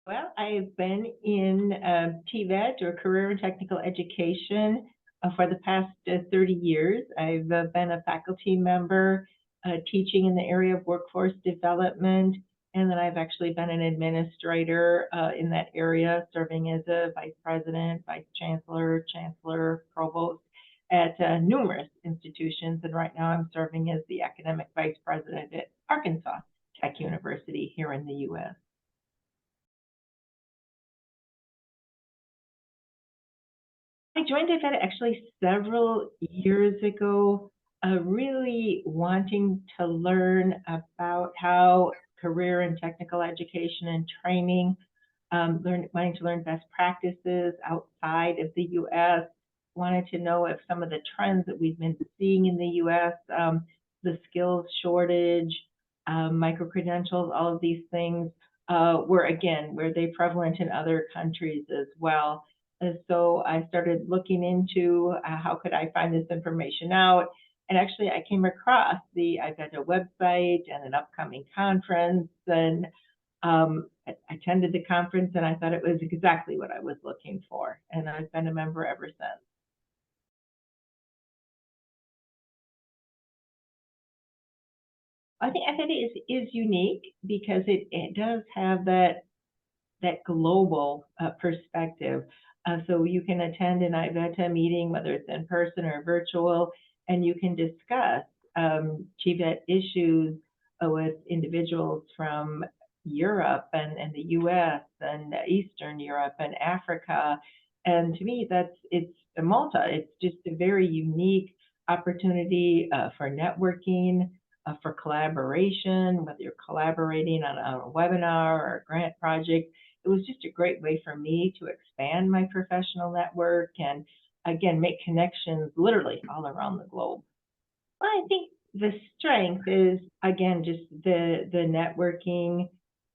Well, I've been in TVET, or Career and Technical Education, for the past 30 years. I've been a faculty member teaching in the area of workforce development, and then I've actually been an administrator in that area, serving as a vice president, vice chancellor, chancellor, provost at numerous institutions. And right now I'm serving as the academic vice president at Arkansas Tech University here in the U.S. I joined Iveta actually several years ago, really wanting to learn about how career and technical education and training, wanting to learn best practices outside of the U.S., wanted to know if some of the trends that we've been seeing in the U.S., the skills shortage, micro-credentials, all of these things, were they prevalent in other countries as well? And so I started looking into how could I find this information out. And actually, I came across the Iveta website and an upcoming conference, and I attended the conference, and I thought it was exactly what I was looking for. And I've been a member ever since. I think Iveta is unique because it does have that global perspective. So you can attend an Iveta meeting, whether it's in person or virtual, and you can discuss TVET issues with individuals from Europe and the US and Eastern Europe and Africa. And to me, it's a Malta. It's just a very unique opportunity for networking, for collaboration, whether you're collaborating on a webinar or a grant project. It was just a great way for me to expand my professional network and, again, make connections literally all around the globe. Well, I think the strength is, again, just the networking,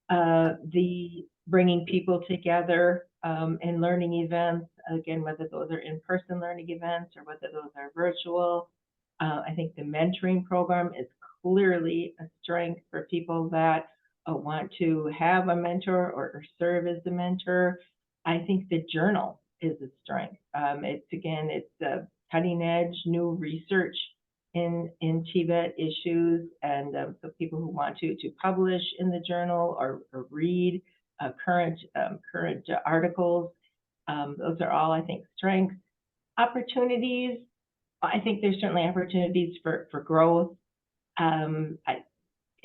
the bringing people together in learning events, again, whether those are in-person learning events or whether those are virtual. I think the mentoring program is clearly a strength for people that want to have a mentor or serve as a mentor. I think the journal is a strength. It's cutting edge new research in TVET issues, and so people who want to publish in the journal or read current articles, those are all, I think, strengths. Opportunities, I think there's certainly opportunities for growth.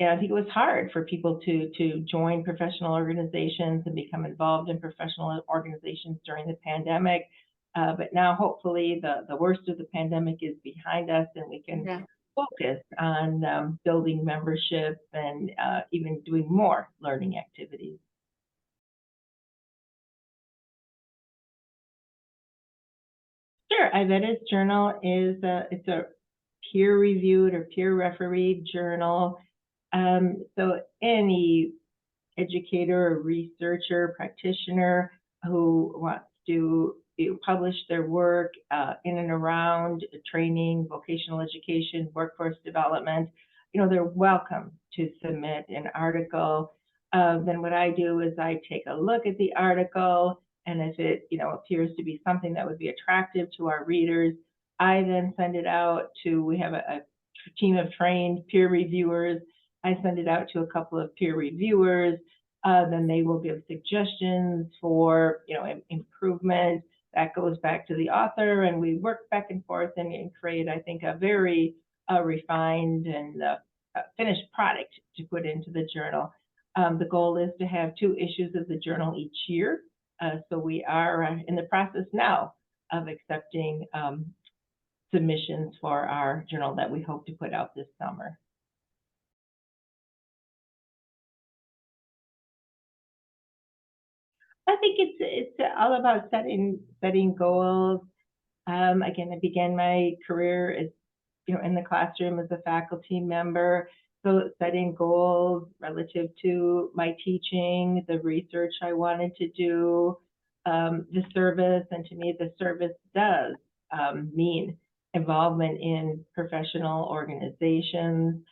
I think it was hard for people to join professional organizations and become involved in professional organizations during the pandemic. But now, hopefully, the worst of the pandemic is behind us, and we can focus on building membership and even doing more learning activities. Sure, Iveta's journal is it's a peer-reviewed or peer-refereed journal. So any educator or researcher, practitioner who wants to publish their work in and around training, vocational education, workforce development, they're welcome to submit an article. Then what I do is I take a look at the article, and if it appears to be something that would be attractive to our readers, I then send it out to, we have a team of trained peer reviewers. I send it out to a couple of peer reviewers. Then they will give suggestions for improvement. That goes back to the author, and we work back and forth and create, I think, a very refined and finished product to put into the journal. The goal is to have 2 issues of the journal each year. So we are in the process now of accepting submissions for our journal that we hope to put out this summer. I think it's all about setting goals. Again, I began my career as in the classroom as a faculty member. So setting goals relative to my teaching, the research I wanted to do, the service, and to me, the service does mean involvement in professional organizations.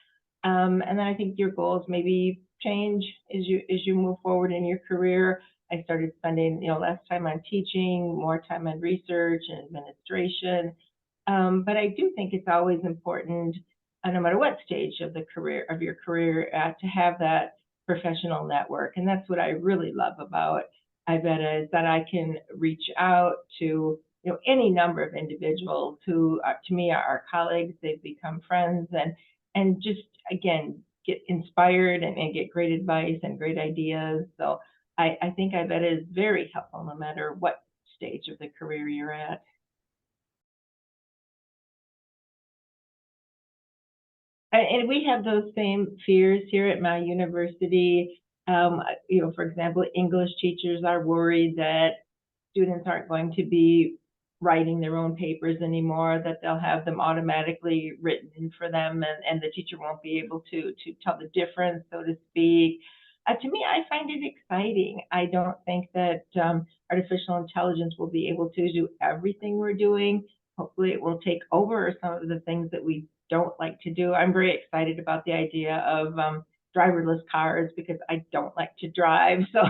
And then I think your goals maybe change as you move forward in your career. I started spending, less time on teaching, more time on research and administration. But I do think it's always important, no matter what stage of your career, to have that professional network. And that's what I really love about Iveta, is that I can reach out to any number of individuals who, to me, are our colleagues. They've become friends, and just again get inspired and get great advice and great ideas. So I think Iveta is very helpful no matter what stage of the career you're at. And we have those same fears here at my university. For example, English teachers are worried that students aren't going to be writing their own papers anymore, that they'll have them automatically written for them, and the teacher won't be able to tell the difference, so to speak. To me, I find it exciting. I don't think that artificial intelligence will be able to do everything we're doing. Hopefully, it will take over some of the things that we don't like to do. I'm very excited about the idea of driverless cars because I don't like to drive. So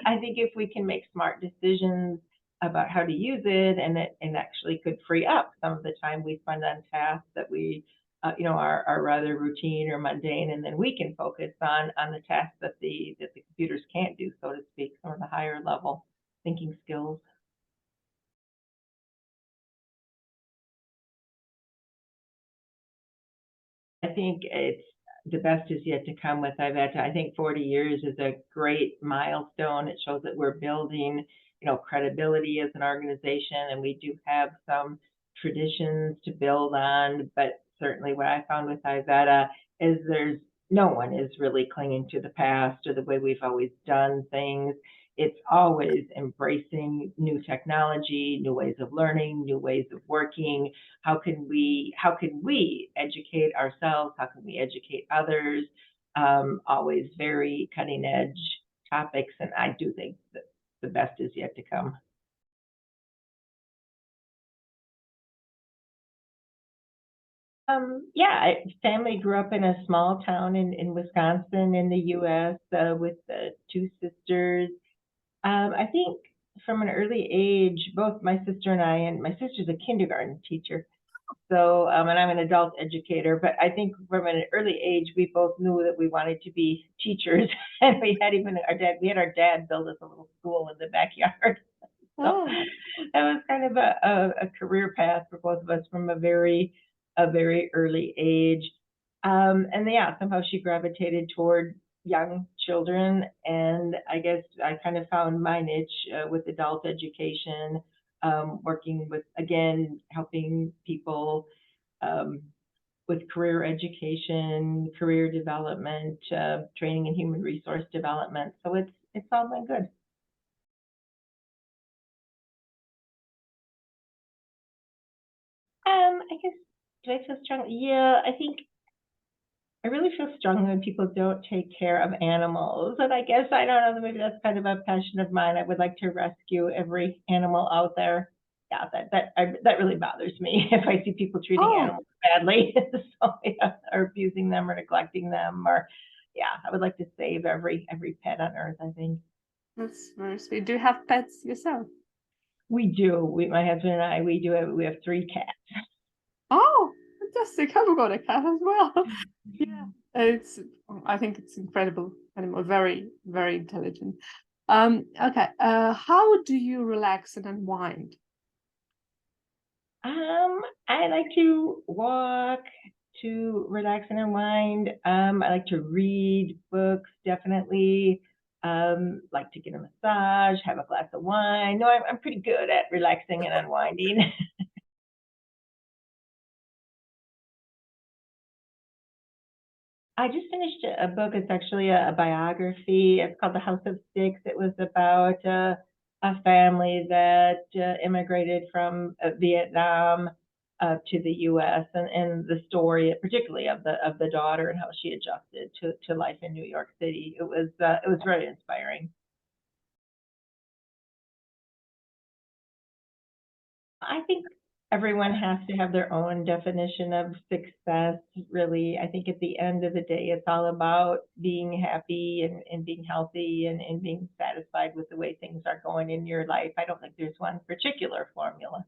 I think if we can make smart decisions about how to use it, and actually could free up some of the time we spend on tasks that we are rather routine or mundane, and then we can focus on the tasks that the computers can't do, so to speak, some of the higher level thinking skills. I think it's the best is yet to come with Iveta. I think 40 years is a great milestone. It shows that we're building, credibility as an organization, and we do have some traditions to build on. But certainly, what I found with Iveta is there's no one is really clinging to the past or the way we've always done things. It's always embracing new technology, new ways of learning, new ways of working. How can we educate ourselves? How can we educate others? Always very cutting edge topics, and I do think that the best is yet to come. Yeah, family grew up in a small town in Wisconsin in the U.S. With two sisters. I think from an early age, both my sister and I, and my sister's a kindergarten teacher, so, and I'm an adult educator, but I think from an early age, we both knew that we wanted to be teachers. And we had our dad build us a little school in the backyard. So Oh, that was kind of a career path for both of us from a very early age. And yeah, somehow she gravitated toward young children, and I guess I kind of found my niche with adult education, working with, again, helping people um, with career education, career development, training and human resource development. So it's all been good. I guess, do I feel strong? Yeah, I think I really feel strongly when people don't take care of animals. And I guess, I don't know, maybe that's kind of a passion of mine. I would like to rescue every animal out there. Yeah, that really bothers me if I see people treating oh, animals badly, so, yeah, or abusing them or neglecting them, or yeah, I would like to save every pet on earth, I think. that's very sweet. Do you have pets yourself? We do. My husband and I, we have three cats. Oh, fantastic. I've got a cat as well. Yeah. It's I think it's incredible animal, very, very intelligent. Okay. How do you relax and unwind? I like to walk to relax and unwind. I like to read books, definitely. Like to get a massage, have a glass of wine. No, I'm pretty good at relaxing and unwinding. I just finished a book. It's actually a biography. It's called The House of Six. It was about a family that immigrated from Vietnam to the U.S., and the story, particularly of the daughter and how she adjusted to life in New York City. It was very inspiring. I think everyone has to have their own definition of success, really. I think at the end of the day, it's all about being happy and being healthy and being satisfied with the way things are going in your life. I don't think there's one particular formula.